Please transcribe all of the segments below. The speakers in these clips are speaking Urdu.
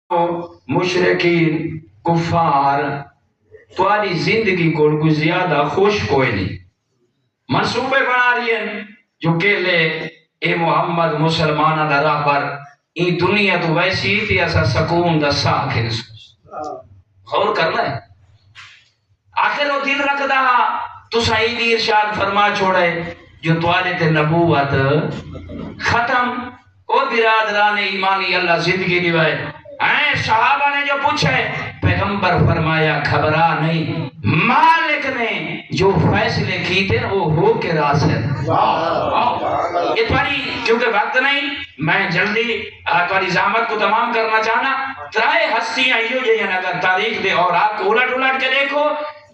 مشرکین کفار تاری زندگی کو زیادہ خوش کوئی نہیں منصوبے بنا رہی ہیں جو کہ لے اے محمد مسلمانہ دا راہ پر این دنیا تو ویسی تھی ایسا سکون دا ساکن غور کرنا ہے آخر وہ دل رکھ دا تو سعیدی ارشاد فرما چھوڑے جو توالت نبوت ختم او برادران ایمانی اللہ زندگی دیوائے صحابہ نے جو پوچھے پیغمبر فرمایا گھبرا نہیں مالک نے جو فیصلے کی تھے وہ ہو کے راس ہے اتواری کیونکہ وقت نہیں میں جلدی اتواری زحمت کو تمام کرنا چاہنا ترائے ہستیاں یہ جائیں اگر تاریخ دے اور آپ کو الٹ الٹ کے دیکھو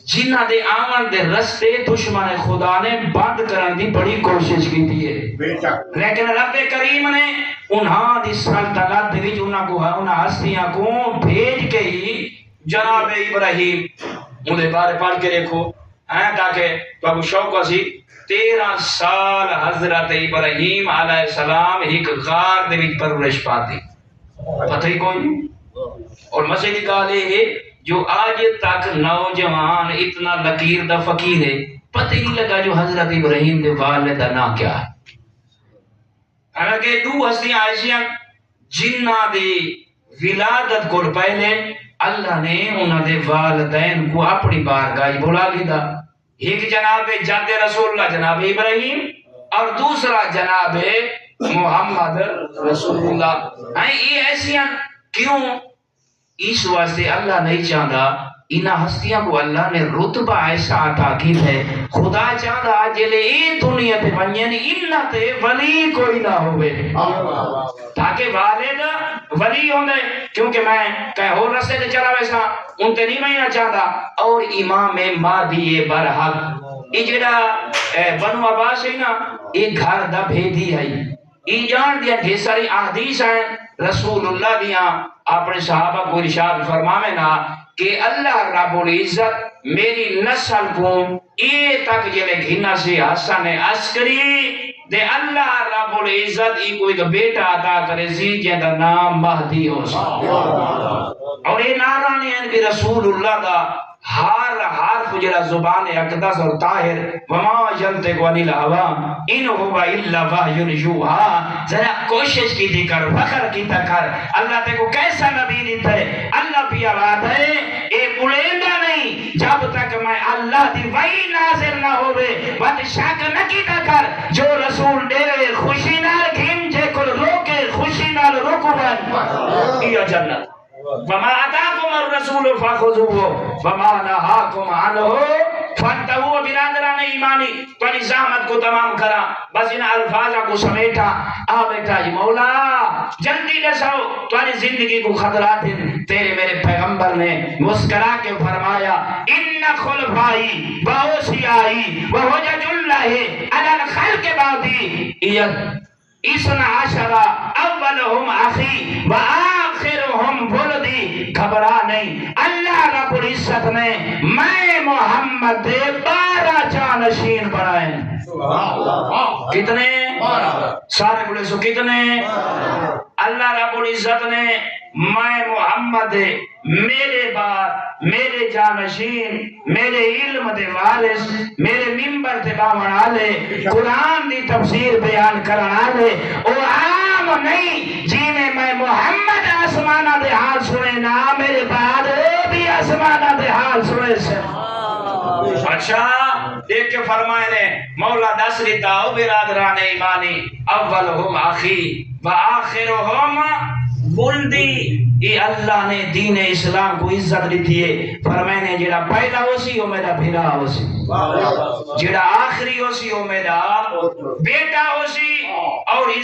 جنہ دے آمن دے رستے دشمن خدا نے بند کرنے دی بڑی کوشش کی تھی لیکن رب کریم نے انہاں دی سلطنت دی انہاں ہستیاں کو بھیج کے ہی جناب ابراہیم انہیں بارے پڑھ کے دیکھو تاکہ تو ابو شوق وسی 13 سال حضرت ابراہیم علیہ السلام ایک غار دے وچ پرورش پاتی پتہ ہی کوئی نہیں اور مسئلہ کالے ہے جو آج تک نوجوان اتنا لکیر دا فقیر ہے پتہ ہی نہیں لگا جو حضرت ابراہیم دے والد دا نا کیا ہے حالانکہ دو ہستیاں ایسیاں جنہ دے ولادت کو پہلے اللہ نے انہوں دے والدین کو اپنی بارگاہ بلا لیدا ایک جناب جد رسول اللہ جناب ابراہیم اور دوسرا جناب محمد رسول اللہ یہ ایسیاں کیوں اس واسطے اللہ نہیں چاہتا انہاں ہستیاں کو اللہ نے رتبہ ایسا عطا کی ہے خدا چاہتا جلے یہ دنیا تے بنین انہاں تے ولی کوئی نہ ہوئے تاکہ والد ولی ہوندے کیونکہ میں کہیں ہو رسے دے چلا ویسا ان تے نہیں میں چاہتا اور امام مہدی برحق یہ جڑا بنو عباس ہے نا یہ گھر دا بھیدی ہے یہ جان دیا ڈھیر ساری احادیث ہیں رسول اللہ دیاں اپنے صحابہ کو ارشاد فرماوے نا کہ اللہ رب العزت میری نسل کو یہ تک جلے گھنا سے حسن عسکری دے اللہ رب العزت ای کوئی ایک بیٹا عطا کرے سی جہاں نام مہدی ہو سکتا اور یہ نعرہ نہیں ہے کہ رسول اللہ دا ہر حرف جڑا زبان اقدس اور طاہر وما ينطق عن الهوى ان هو الا وحی یوحى ذرا کوشش کی تھی کر فخر کی تھا کر اللہ تے کو کیسا نبی دیتا ہے اللہ بھی آواز ہے اے بلندہ نہیں جب تک میں اللہ دی وحی نازل نہ ہوئے بات شک نہ کی تھا کر جو رسول دے خوشی نال گھن جے کو روکے خوشی نال رکوبن یہ جنت وما آتاکم الرسول فخذوه وما نهاکم عنه فانتهوا برادران ایمانی تو زحمت کو تمام کرا بس ان الفاظ کو سمیٹا آ بیٹا جی مولا جلدی دسو تو زندگی کو خطرات ہیں تیرے میرے پیغمبر نے مسکرا کے فرمایا ان خلفائی واوصیائی وحجج اللہ علی الخلق بعدی اسنا عشرہ اولہم اخی وآخرہم بلدی گھبرا نہیں اللہ رب العزت نے میں محمد دے 12 جانشین بنائے کتنے سارے بڑے سو کتنے اللہ رب العزت نے میں محمد میرے بعد میرے جانشین میرے علم دے وارث میرے منبر تے باون والے قرآن دی تفسیر بیان کرن والے او عام نہیں جی میں محمد آسمانہ دے حال سنے نا میرے بعد بھی آسمانہ دے حال سنے سے اچھا دیکھ کے فرمائے نے مولا دس لیتا او برادران ایمانی اولہم اخی و آخرہم بلدی یہ اللہ نے دین اسلام کو عزت دیتی ہے فرمائے نے جڑا پہلا ہو سی وہ میرا بھیرا ہو سی جڑا آخری ہو سی وہ میرا بیٹا ہو سی اور